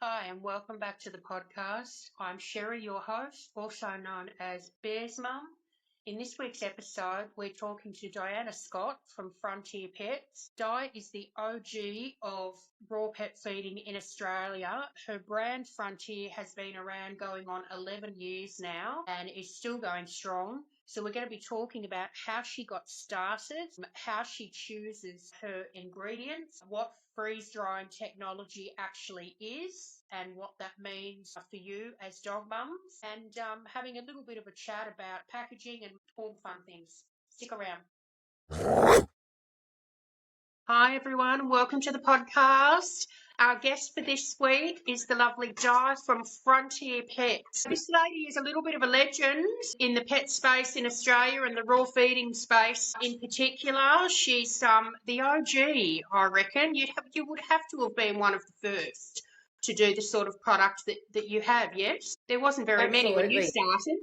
Hi, and welcome back to the podcast. I'm Sherry, your host, also known as Bear's Mum. In this week's episode, we're talking to Diana Scott from Frontier Pets. Di is the OG of raw pet feeding in Australia. Her brand Frontier has been around going on 11 years now and is still going strong. So we're going to be talking about how she got started, how she chooses her ingredients, what freeze drying technology actually is, and what that means for you as dog mums, and having a little bit of a chat about packaging and all the fun things. Stick around. Hi, everyone. Welcome to the podcast. Our guest for this week is the lovely Di from Frontier Pets. This lady is a little bit of a legend in the pet space in Australia and the raw feeding space in particular. She's the OG, I reckon. You would have to have been one of the first to do the sort of product that you have, yes? There wasn't very many when you Absolutely. started.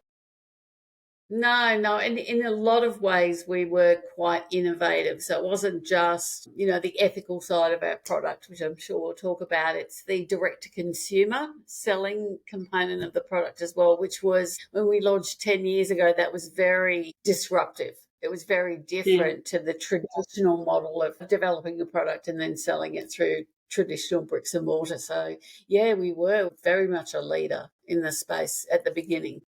No. And in a lot of ways, we were quite innovative. So it wasn't just, the ethical side of our product, which I'm sure we'll talk about. It's the direct to consumer selling component of the product as well, which was when we launched 10 years ago, that was very disruptive. It was very different to the traditional model of developing a product and then selling it through traditional bricks and mortar. So, yeah, we were very much a leader in the space at the beginning.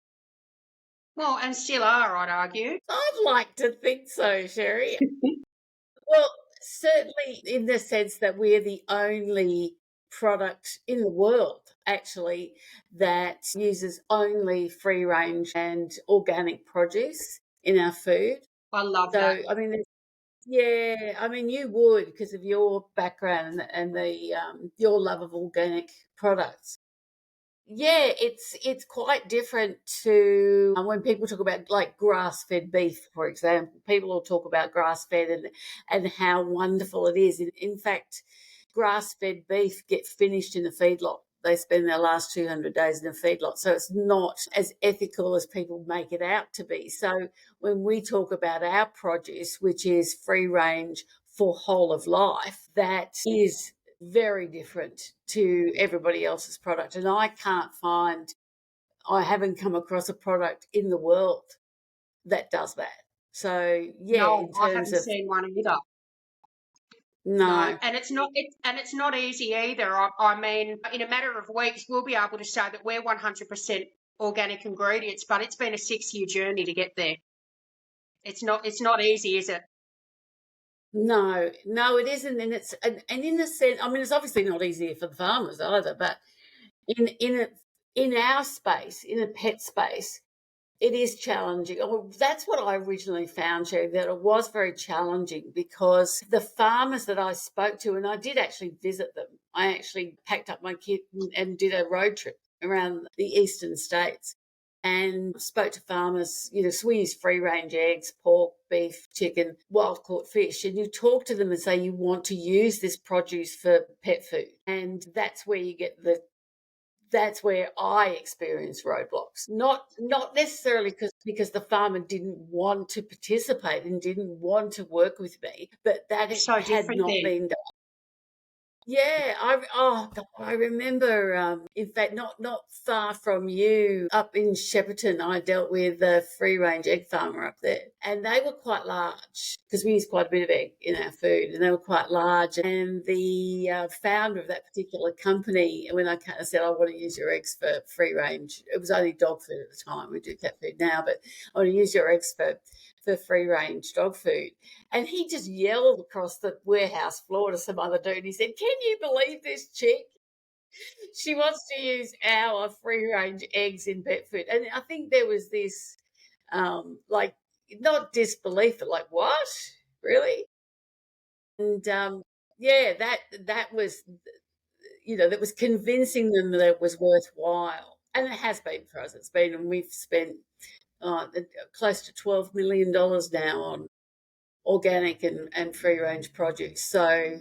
Well, and still are, I'd argue. I'd like to think so, Sherry. Well, certainly in the sense that we're the only product in the world actually that uses only free range and organic produce in our food. I love that. So, yeah, you would because of your background and the your love of organic products. Yeah, it's quite different to when people talk about like grass-fed beef, for example. People will talk about grass-fed and how wonderful it is. In fact, grass-fed beef get finished in a feedlot. They spend their last 200 days in a feedlot. So it's not as ethical as people make it out to be. So when we talk about our produce, which is free range for whole of life, that is very different to everybody else's product. And I haven't come across a product in the world that does that. So, yeah, No, in I terms haven't of seen one either. No, no, and it's not easy either. I mean, in a matter of weeks, we'll be able to say that we're 100% organic ingredients, but it's been a 6-year journey to get there. It's not easy, is it? no, it isn't. And in the sense, it's obviously not easier for the farmers either, but in our space, in a pet space, it is challenging. Well, that's what I originally found, Sherry, that it was very challenging because the farmers that I spoke to, and I did actually visit them, I actually packed up my kit and did a road trip around the eastern states and spoke to farmers. So we use free range eggs, pork, beef, chicken, wild caught fish. And you talk to them and say you want to use this produce for pet food. And that's where I experienced roadblocks. Not necessarily because the farmer didn't want to participate and didn't want to work with me, but that it So had different not then. been done. Yeah, I remember. In fact, not far from you, up in Shepparton, I dealt with a free range egg farmer up there, and they were quite large because we use quite a bit of egg in our food, and they were quite large. And the founder of that particular company, when I said I want to use your eggs for free range, it was only dog food at the time. We do cat food now, but I want to use your eggs for free range dog food. And he just yelled across the warehouse floor to some other dude. He said, "Can you believe this chick? She wants to use our free range eggs in pet food." And I think there was this, like, not disbelief, but like, what? Really? And yeah, that was, that was convincing them that it was worthwhile. And it has been for us. And we've spent close to $12 million now on organic and free range produce. So,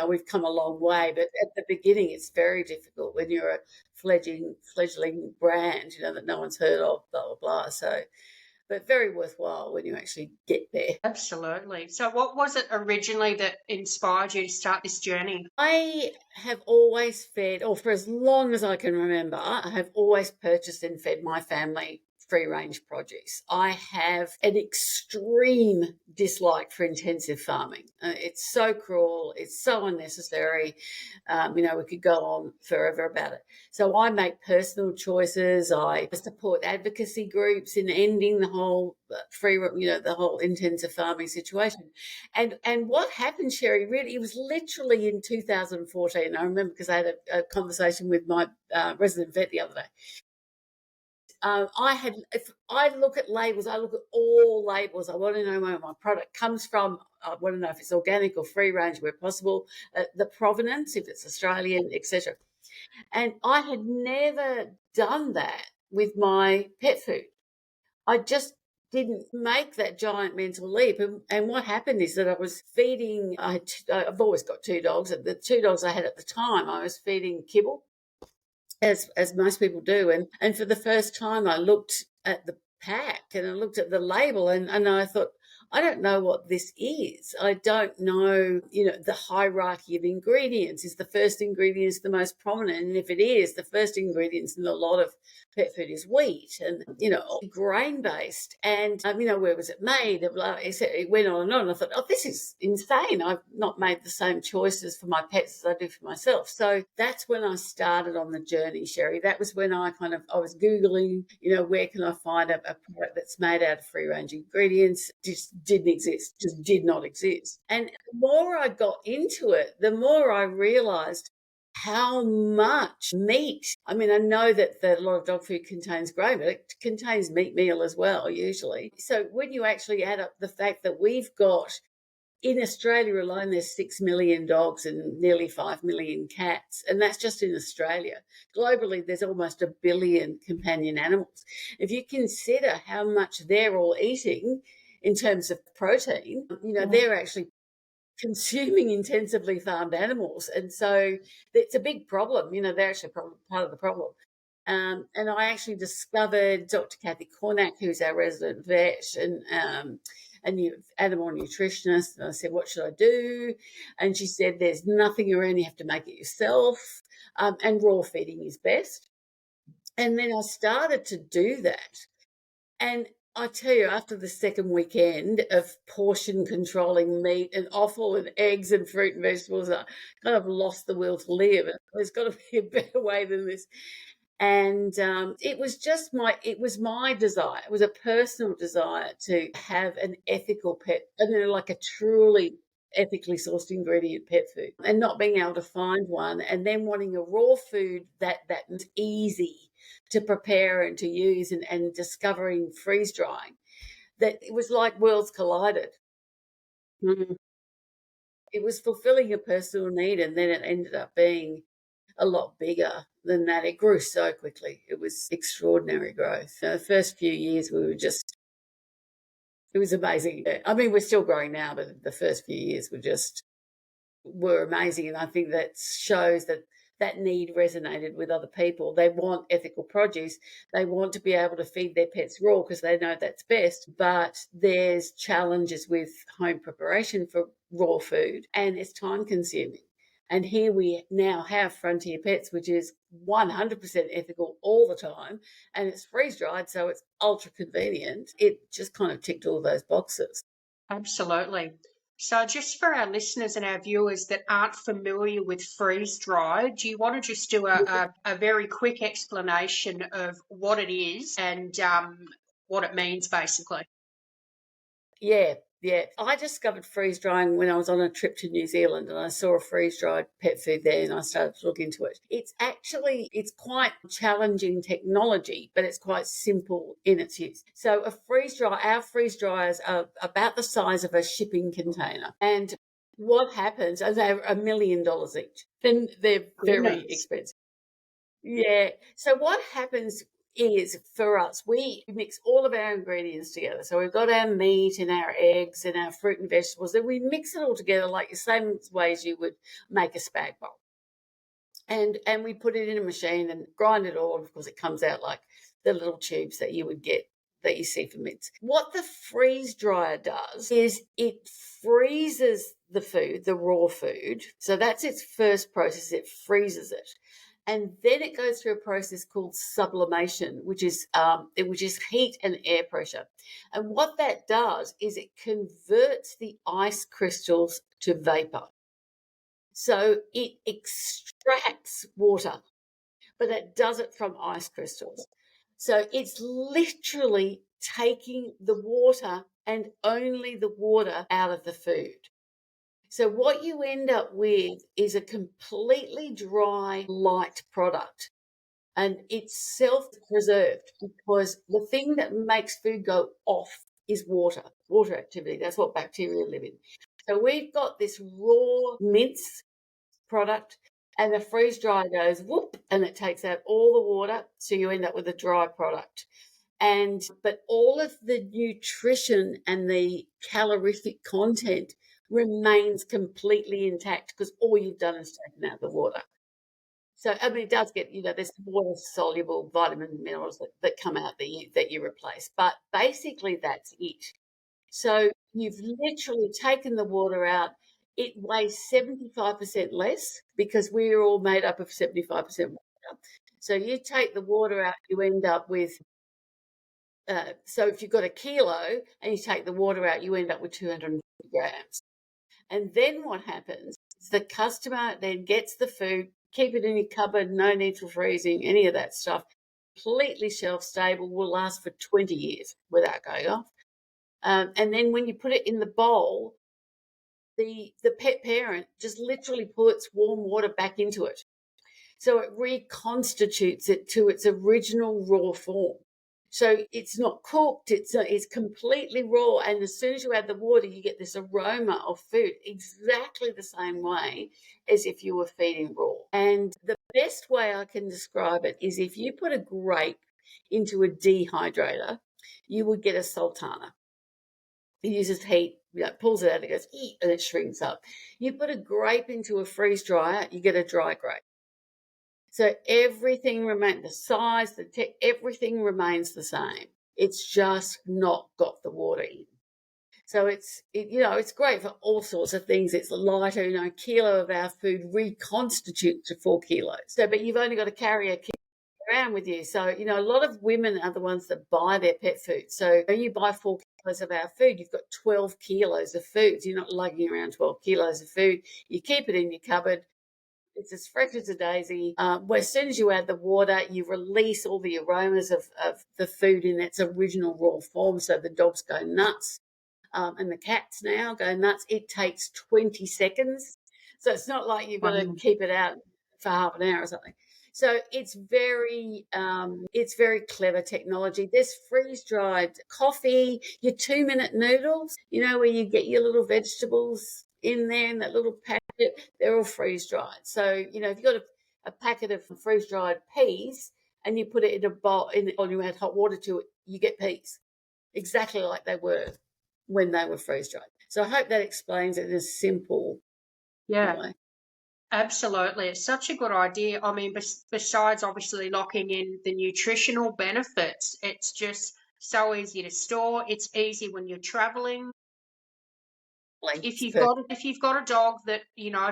we've come a long way, but at the beginning it's very difficult when you're a fledgling brand, that no one's heard of, blah, blah, blah. So but very worthwhile when you actually get there. Absolutely. So what was it originally that inspired you to start this journey? I have always fed, or for as long as I can remember, I have always purchased and fed my family free range produce. I have an extreme dislike for intensive farming. It's so cruel, it's so unnecessary. We could go on forever about it. So I make personal choices. I support advocacy groups in ending the whole the whole intensive farming situation. And what happened, Sherry, really, it was literally in 2014. I remember because I had a conversation with my resident vet the other day. If I look at labels, I look at all labels. I want to know where my product comes from. I want to know if it's organic or free range where possible, the provenance, if it's Australian, etc. And I had never done that with my pet food. I just didn't make that giant mental leap. And what happened is that I was feeding, I've always got two dogs. The two dogs I had at the time, I was feeding kibble, as most people do. And for the first time, I looked at the pack and I looked at the label and I thought, I don't know what this is. I don't know, the hierarchy of ingredients. Is the first ingredient the most prominent? And if it is, the first ingredients in a lot of pet food is wheat and, grain based. And, where was it made? It went on and on. I thought, oh, this is insane. I've not made the same choices for my pets as I do for myself. So that's when I started on the journey, Sherry. That was when I was Googling, where can I find a product that's made out of free range ingredients? Just didn't exist, just did not exist. And the more I got into it, the more I realized how much meat. I mean, I know that a lot of dog food contains grain, but it contains meat meal as well, usually. So when you actually add up the fact that we've got, in Australia alone, there's 6 million dogs and nearly 5 million cats, and that's just in Australia. Globally, there's almost 1 billion companion animals. If you consider how much they're all eating in terms of protein, they're actually consuming intensively farmed animals. And so it's a big problem. They're actually part of the problem. And I actually discovered Dr. Kathy Cornack, who's our resident vet and a new animal nutritionist. And I said, what should I do? And she said, there's nothing around. You have to make it yourself. And raw feeding is best. And then I started to do that. And I tell you, after the second weekend of portion controlling meat and offal and eggs and fruit and vegetables, I kind of lost the will to live. There's got to be a better way than this. And it was my desire. It was a personal desire to have an ethical pet, like a truly ethically sourced ingredient pet food, and not being able to find one, and then wanting a raw food that was easy to prepare and to use, and discovering freeze drying. That it was like worlds collided. Mm. It was fulfilling a personal need, and then it ended up being a lot bigger than that. It grew so quickly. It was extraordinary growth. The first few years it was amazing. I mean, we're still growing now, but the first few years were amazing. And I think that shows that need resonated with other people. They want ethical produce. They want to be able to feed their pets raw because they know that's best. But there's challenges with home preparation for raw food, and it's time consuming. And here we now have Frontier Pets, which is 100% ethical all the time, and it's freeze dried, so it's ultra convenient. It just kind of ticked all those boxes. Absolutely. So, just for our listeners and our viewers that aren't familiar with freeze dry, do you want to just do a very quick explanation of what it is and what it means, basically? Yeah, yeah. I discovered freeze drying when I was on a trip to New Zealand and I saw a freeze dried pet food there and I started to look into it. It's quite challenging technology, but it's quite simple in its use. So our freeze dryers are about the size of a shipping container. And what happens, they're $1 million each. Then they're very expensive. Yeah. So what happens is, for us, we mix all of our ingredients together. So we've got our meat and our eggs and our fruit and vegetables, and we mix it all together like the same ways you would make a spag bowl. And we put it in a machine and grind it all. Of course, it comes out like the little tubes that you would get that you see for mince. What the freeze dryer does is it freezes the food, the raw food. So that's its first process. It freezes it. And then it goes through a process called sublimation, which is heat and air pressure. And what that does is it converts the ice crystals to vapor. So it extracts water, but it does it from ice crystals. So it's literally taking the water and only the water out of the food. So what you end up with is a completely dry, light product. And it's self-preserved because the thing that makes food go off is water activity. That's what bacteria live in. So we've got this raw mince product, and the freeze dryer goes whoop, and it takes out all the water, so you end up with a dry product. But all of the nutrition and the calorific content remains completely intact because all you've done is taken out the water. So I mean, it does get, there's water soluble vitamin minerals that come out that you replace, but basically that's it. So you've literally taken the water out. It weighs 75% less because we're all made up of 75% water. So you take the water out, you end up with, so if you've got a kilo and you take the water out, you end up with 250 grams. And then what happens is the customer then gets the food, keep it in your cupboard, no need for freezing, any of that stuff. Completely shelf stable, will last for 20 years without going off. And then when you put it in the bowl, the pet parent just literally puts warm water back into it. So it reconstitutes it to its original raw form. So it's not cooked, it's completely raw. And as soon as you add the water, you get this aroma of food exactly the same way as if you were feeding raw. And the best way I can describe it is if you put a grape into a dehydrator, you would get a sultana. It uses heat, pulls it out, it goes, eat, and it shrinks up. You put a grape into a freeze dryer, you get a dry grape. So everything remains, the size, everything remains the same. It's just not got the water in. So it's great for all sorts of things. It's lighter, a kilo of our food reconstitutes to 4 kilos. So, but you've only got to carry a kilo around with you. So, a lot of women are the ones that buy their pet food. So when you buy 4 kilos of our food, you've got 12 kilos of food. So you're not lugging around 12 kilos of food. You keep it in your cupboard. It's as fresh as a daisy. Where as soon as you add the water, you release all the aromas of the food in its original raw form. So the dogs go nuts, and the cats now go nuts. It takes 20 seconds. So it's not like you've got to keep it out for half an hour or something. So it's very clever technology. There's freeze-dried coffee, your 2-minute noodles, where you get your little vegetables in there in that little packet. They're all freeze-dried. So, if you've got a packet of freeze-dried peas and you put it in a bowl and you add hot water to it, you get peas exactly like they were when they were freeze-dried. So I hope that explains it in a simple way. Absolutely. It's such a good idea. I mean, besides obviously locking in the nutritional benefits, it's just so easy to store. It's easy when you're traveling. If you've got a dog that,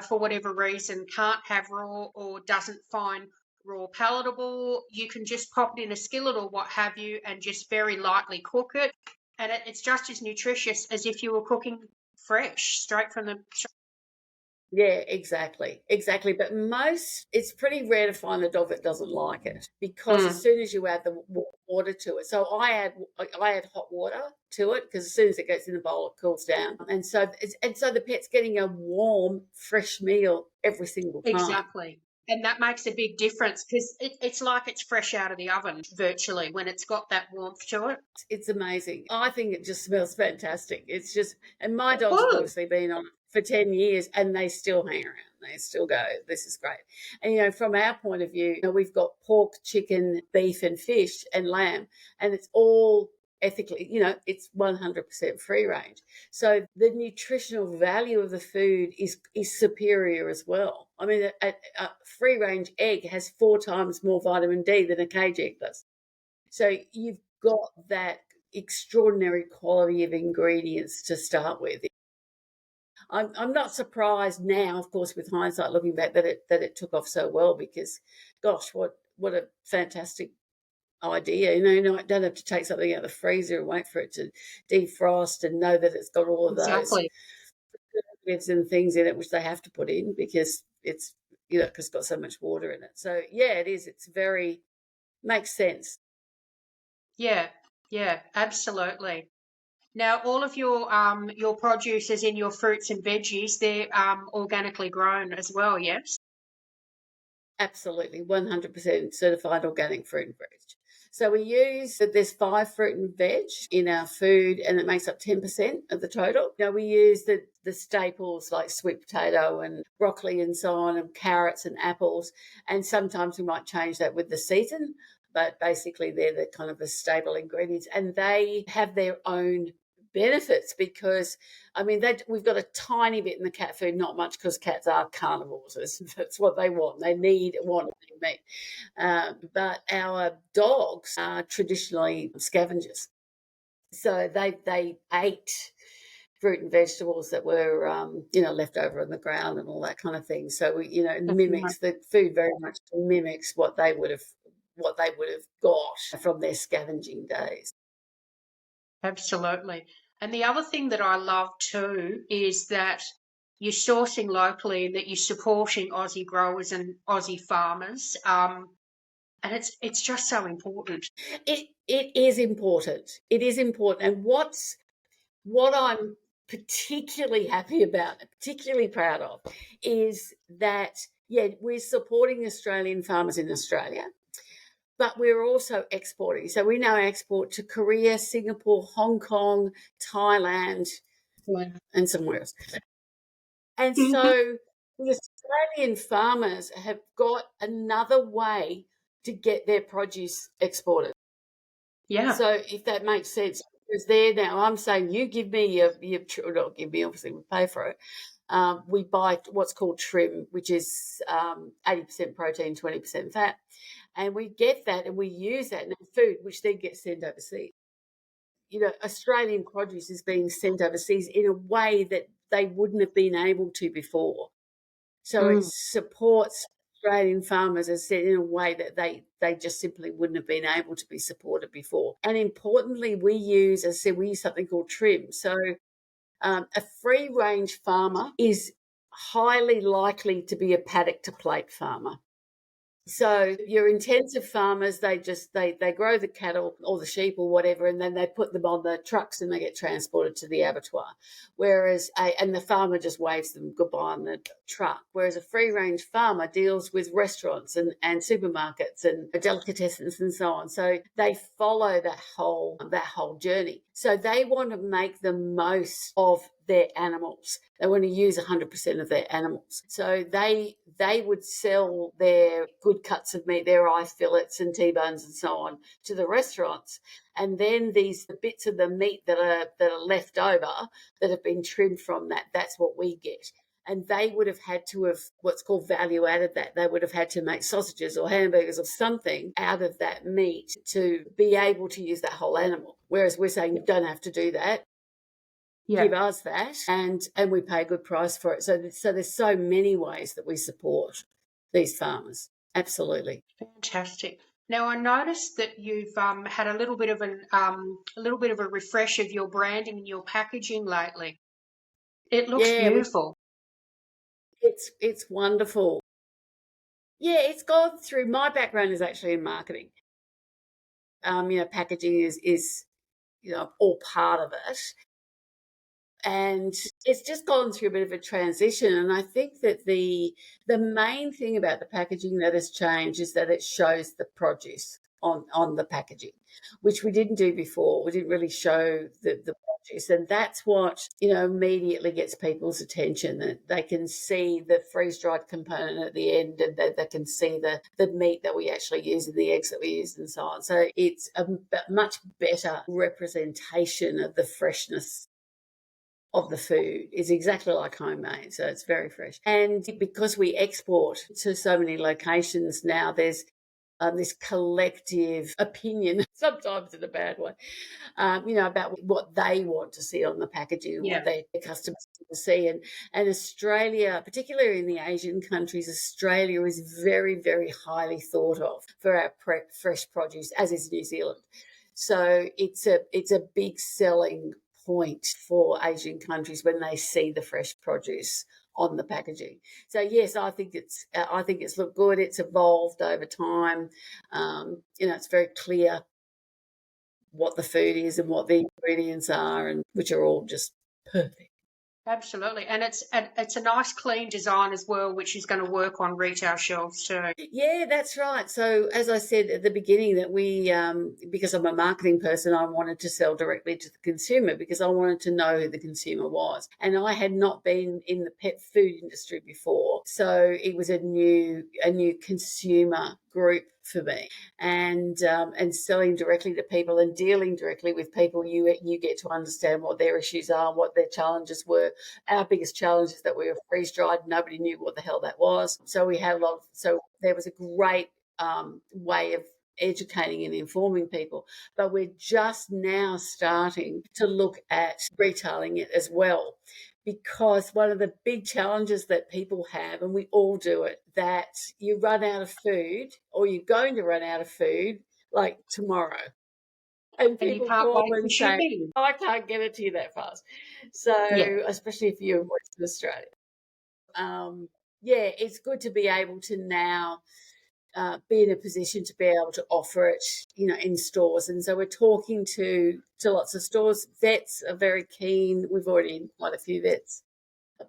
for whatever reason can't have raw or doesn't find raw palatable, you can just pop it in a skillet or what have you and just very lightly cook it. And it's just as nutritious as if you were cooking fresh, straight from the. Yeah, exactly. But it's pretty rare to find a dog that doesn't like it because as soon as you add the water to it, so I add hot water to it because as soon as it gets in the bowl, it cools down, and so the pet's getting a warm, fresh meal every single time. Exactly. And that makes a big difference because it's like it's fresh out of the oven virtually when it's got that warmth to it. It's amazing. I think it just smells fantastic. It's just, and my dogs have obviously been on it for 10 years and they still hang around. They still go, this is great. And, from our point of view, we've got pork, chicken, beef and fish and lamb, and it's all ethically, it's 100% free range. So the nutritional value of the food is superior as well. I mean, a free range egg has 4 times more vitamin D than a cage egg does. So you've got that extraordinary quality of ingredients to start with. I'm not surprised now, of course, with hindsight looking back, that it took off so well, because, gosh, what a fantastic idea. You don't have to take something out of the freezer and wait for it to defrost and know that it's got all of those Exactly. preservatives and things in it, which they have to put in because it's, because it's got so much water in it. So yeah, it is. It's very, makes sense. Yeah, yeah, absolutely. Now, all of your produce, as in your fruits and veggies, they're organically grown as well, yes? Absolutely, 100% certified organic fruit and veg. So we use that there's 5 fruit and veg in our food, and it makes up 10% of the total. We use the staples like sweet potato and broccoli and so on, and carrots and apples, and sometimes we might change that with the season. But basically, they're the kind of the staple ingredients, and they have their own benefits because, we've got a tiny bit in the cat food, not much, because cats are carnivores. That's what they want. They want meat. But our dogs are traditionally scavengers, so they ate fruit and vegetables that were left over on the ground and all that kind of thing. So it Definitely. mimics the food, very much mimics what they would have got from their scavenging days. Absolutely. And the other thing that I love too is that you're sourcing locally, that you're supporting Aussie growers and Aussie farmers. And it's just so important. It is important. It is important. And what I'm particularly happy about, particularly proud of, is that, yeah, we're supporting Australian farmers in Australia, but we're also exporting. So we now export to Korea, Singapore, Hong Kong, Thailand, Yeah. and somewhere else. And Mhm. so the Australian farmers have got another way to get their produce exported. Yeah. So if that makes sense, because there now, I'm saying you give me your not give me, obviously we pay for it. We buy what's called trim, which is 80% protein, 20% fat, and we get that and we use that in our food, which then gets sent overseas. Australian produce is being sent overseas in a way that they wouldn't have been able to before. So it Mm. supports Australian farmers, as said, in a way that they just simply wouldn't have been able to be supported before. And importantly, we use something called trim. So a free range farmer is highly likely to be a paddock to plate farmer. So your intensive farmers, they grow the cattle or the sheep or whatever, and then they put them on the trucks and they get transported to the abattoir. And the farmer just waves them goodbye on the truck. Whereas a free range farmer deals with restaurants and supermarkets and delicatessens and so on. So they follow that whole journey. So they want to make the most of their animals. They want to use 100% of their animals. So they would sell their good cuts of meat, their eye fillets and T-bones and so on, to the restaurants. And then the bits of the meat that are left over, that have been trimmed from that's what we get. And they would have had to have what's called value added that. They would have had to make sausages or hamburgers or something out of that meat to be able to use that whole animal. Whereas we're saying you don't have to do that. Yeah. Give us that, and we pay a good price for it. So there's so many ways that we support these farmers. Absolutely. Fantastic. Now, I noticed that you've had a little bit of a refresh of your branding and your packaging lately. It looks Yeah, beautiful. it's wonderful. Yeah, it's gone through. My background is actually in marketing. Packaging is all part of it. And it's just gone through a bit of a transition. And I think that the main thing about the packaging that has changed is that it shows the produce on the packaging, which we didn't do before. We didn't really show the produce. And that's what, immediately gets people's attention, that they can see the freeze-dried component at the end, and that they can see the meat that we actually use and the eggs that we use and so on. So it's a much better representation of the freshness of the food. Is exactly like homemade, so it's very fresh. And because we export to so many locations now, there's this collective opinion, sometimes in a bad way, about what they want to see on the packaging and Yeah, what their customers want to see. And Australia, particularly in the Asian countries, Australia is very, very highly thought of for our fresh produce, as is New Zealand. So it's a big selling point for Asian countries when they see the fresh produce on the packaging. So yes, I think it's looked good. It's evolved over time. It's very clear what the food is and what the ingredients are, and which are all just perfect. absolutely. And it's a nice clean design as well, which is going to work on retail shelves too. Yeah, that's right. So, as I said at the beginning, that because I'm a marketing person, I wanted to sell directly to the consumer because I wanted to know who the consumer was. And I had not been in the pet food industry before, so it was a new consumer group for me, and selling directly to people and dealing directly with people, you get to understand what their issues are, what their challenges were. Our biggest challenge is that we were freeze dried. Nobody knew what the hell that was. So we had so there was a great way of educating and informing people. But we're just now starting to look at retailing it as well. Because one of the big challenges that people have, and we all do it, that you run out of food or you're going to run out of food like tomorrow. And And you people can't call wait and for say, shipping. I can't get it to you that fast. So, Yeah, especially if you're in Western Australia. It's good to be able to now be in a position to be able to offer it, in stores. And so we're talking to lots of stores. Vets are very keen. We've already in quite a few vets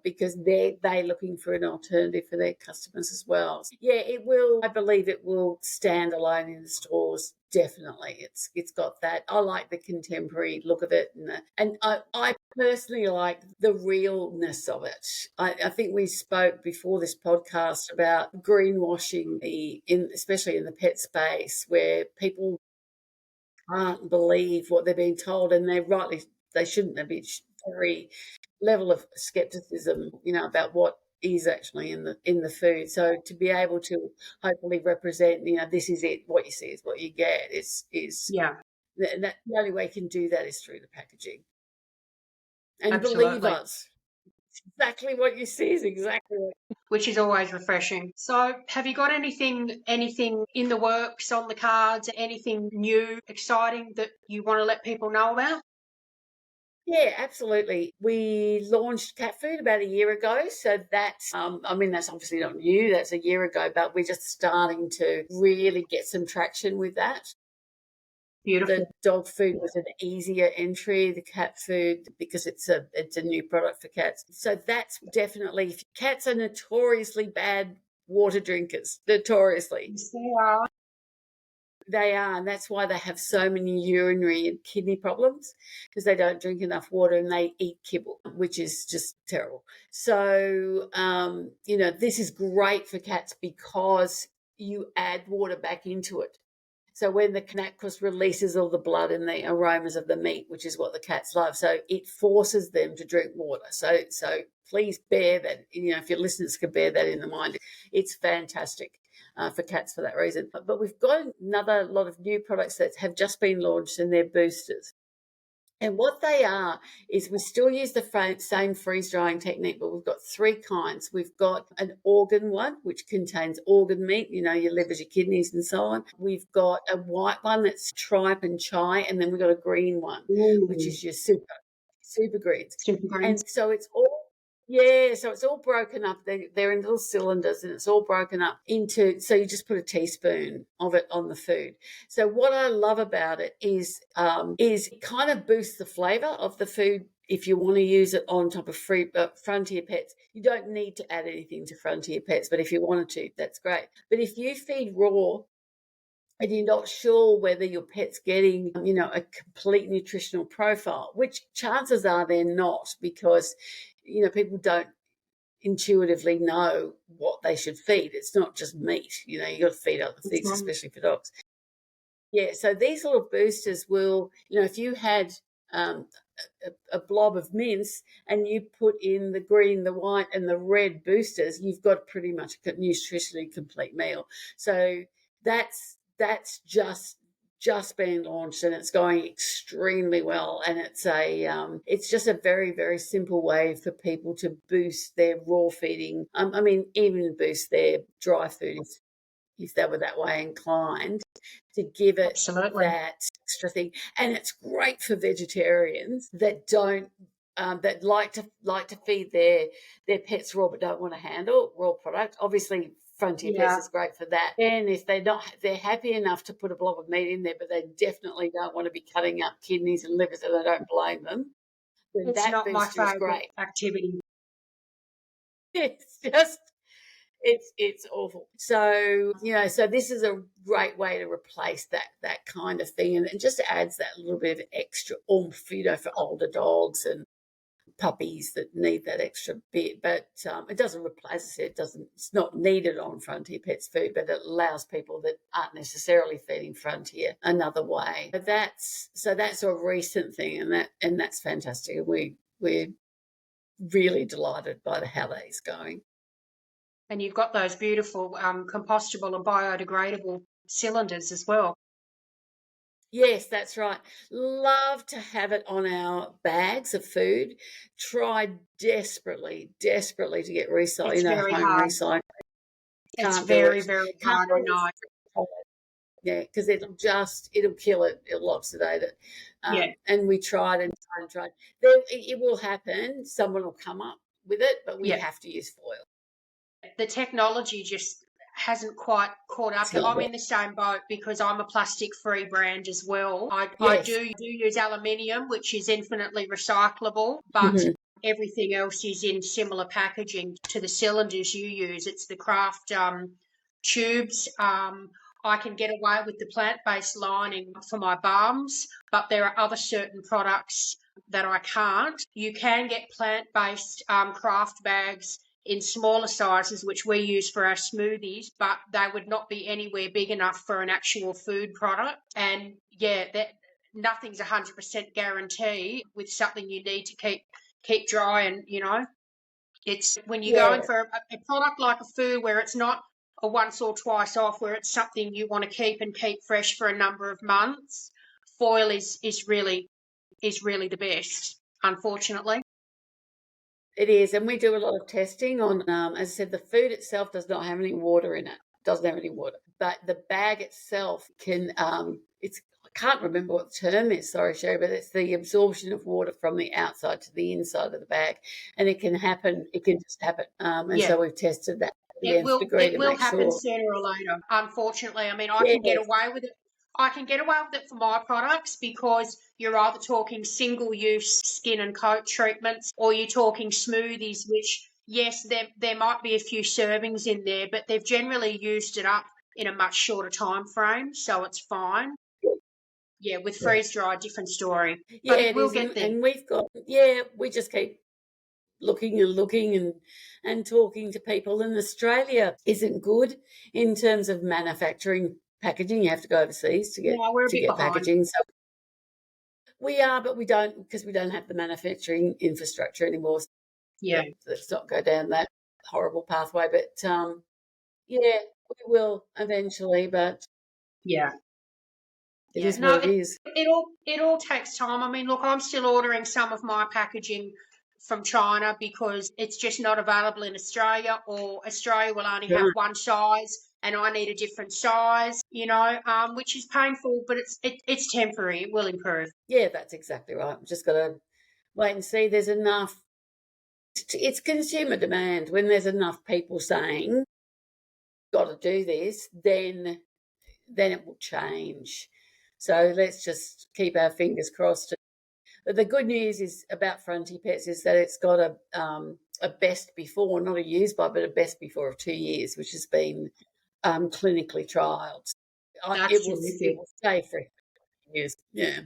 because they're looking for an alternative for their customers as well. Yeah, it will. I believe it will stand alone in the stores. Definitely, it's got that. I like the contemporary look of it, and I personally like the realness of it. I think we spoke before this podcast about greenwashing especially in the pet space, where people can't believe what they're being told, and they shouldn't have. It's very level of skepticism, about what is actually in the food. So to be able to hopefully represent, this is it. What you see is what you get. Is yeah, that the only way you can do that is through the packaging. And believe absolutely. us, exactly what you see is exactly what. Which is always refreshing. So, have you got anything in the works, on the cards, anything new, exciting that you want to let people know about? Yeah, absolutely. We launched cat food about a year ago. So that's obviously not new. That's a year ago, but we're just starting to really get some traction with that. The Beautiful. dog food was an easier entry, the cat food, because it's a new product for cats. So that's definitely, cats are notoriously bad water drinkers, notoriously. Yes, they are. They are, and that's why they have so many urinary and kidney problems, because they don't drink enough water and they eat kibble, which is just terrible. So, this is great for cats because you add water back into it. So when the canapcus releases all the blood and the aromas of the meat, which is what the cats love, so it forces them to drink water. So please bear that, if your listeners can bear that in the mind, it's fantastic for cats for that reason. But we've got another lot of new products that have just been launched, and they're boosters. And what they are is we still use the same freeze drying technique, but we've got three kinds. We've got an organ one, which contains organ meat, your livers, your kidneys, and so on. We've got a white one that's tripe and chai, and then we've got a green one, which Ooh, is your super greens. super And greens. so it's all broken up. They're in little cylinders, and it's all broken up into. So you just put a teaspoon of it on the food. So what I love about it is it kind of boosts the flavour of the food. If you want to use it on top of Frontier Pets, you don't need to add anything to Frontier Pets, but if you wanted to, that's great. But if you feed raw and you're not sure whether your pet's getting, a complete nutritional profile, which chances are they're not, because, people don't intuitively know what they should feed. It's not just meat, you got to feed other That's things, right. especially for dogs. Yeah, so these little boosters will, if you had um, a blob of mince and you put in the green, the white, and the red boosters, you've got pretty much a nutritionally complete meal. So that's just been launched, and it's going extremely well, and it's just a very, very simple way for people to boost their raw feeding. I mean, even boost their dry food if they were that way inclined, to give it Absolutely. that extra thing. And it's great for vegetarians that don't that like to feed their pets raw but don't want to handle raw product. Obviously, Frontier Pets Yeah, is great for that. And if they're happy enough to put a blob of meat in there, but they definitely don't want to be cutting up kidneys and livers, and I don't blame them, then it's that not my booster is favourite great. activity. It's just it's awful. So, so this is a great way to replace that kind of thing, and it just adds that little bit of extra oomph, for older dogs and puppies that need that extra bit. But it doesn't replace, as I said, it's not needed on Frontier Pets food, but it allows people that aren't necessarily feeding Frontier another way. But that's a recent thing, and that's fantastic. We're really delighted by how that is going. And you've got those beautiful compostable and biodegradable cylinders as well. Yes, that's right. Love to have it on our bags of food. Tried desperately, desperately to get It's very home hard. recycling. It's Can't do very, it. very Can't hard, I always. know. Yeah, because it'll kill it. It'll oxidate it. Yeah. And we tried and tried and tried. It will happen. Someone will come up with it, but we Yeah. have to use foil. The technology just hasn't quite caught up It's to. not I'm right. in the same boat because I'm a plastic free brand as well. I Yes. do use aluminium, which is infinitely recyclable, but Mhm. everything else is in similar packaging to the cylinders you use. It's the craft tubes. I can get away with the plant-based lining for my balms, but there are other certain products that I can't. You can get plant-based craft bags in smaller sizes, which we use for our smoothies, but they would not be anywhere big enough for an actual food product. And yeah, that nothing's 100% guarantee with something you need to keep dry, and it's when you're going Yeah. for a product like a food where it's not a once or twice off, where it's something you want to keep fresh for a number of months. Foil is really the best, unfortunately. It is, and we do a lot of testing on. As I said, the food itself does not have any water in it. Doesn't have any water, but the bag itself can. It's I can't remember what the term is. Sorry, Sherry, but it's the absorption of water from the outside to the inside of the bag, and it can happen. It can just happen. And Yeah. so we've tested that to the It nth will degree it to will make happen sure. sooner or later. Unfortunately, I mean, I can get Yes. away with it. I can get away with it for my products because you're either talking single-use skin and coat treatments, or you're talking smoothies, which yes, there might be a few servings in there, but they've generally used it up in a much shorter time frame, so it's fine. Yeah, with Yeah. freeze dry, different story, Yeah, but it it will is, get there. and we just keep looking and talking to people. And Australia isn't good in terms of manufacturing packaging. You have to go overseas to get No, we're a to bit get behind. packaging. So we are, but we don't, because we don't have the manufacturing infrastructure anymore. So Yeah, let's not go down that horrible pathway. But yeah, we will eventually. But yeah. it Yeah, is no, what it is. it all takes time. I mean, look, I'm still ordering some of my packaging from China because it's just not available in Australia, or Australia will only have Right. one size and I need a different size, which is painful, but it's temporary. It will improve. Yeah, that's exactly right. We've just got to wait and see. There's enough. It's consumer demand. When there's enough people saying got to do this, then it will change. So let's just keep our fingers crossed. But the good news is about Frontier Pets is that it's got a best before, not a use by, but a best before of 2 years, which has been clinically trialled. That's It terrific. will stay for years. Yeah.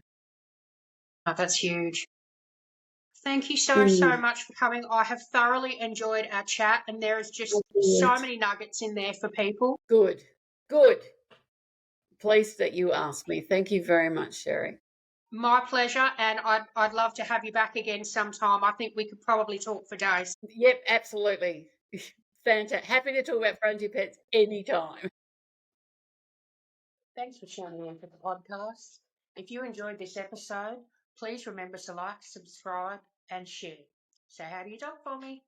Oh, that's huge. Thank you so, so Mm, much for coming. I have thoroughly enjoyed our chat, and there is just so good. many nuggets in there for people. Good. Good. Pleased that you asked me. Thank you very much, Sherry. My pleasure, and I'd love to have you back again sometime. I think we could probably talk for days. Yep, absolutely. Fantastic. Happy to talk about Frontier Pets anytime. Thanks for tuning in for the podcast. If you enjoyed this episode, please remember to like, subscribe, and share. Say hi to your dog for me.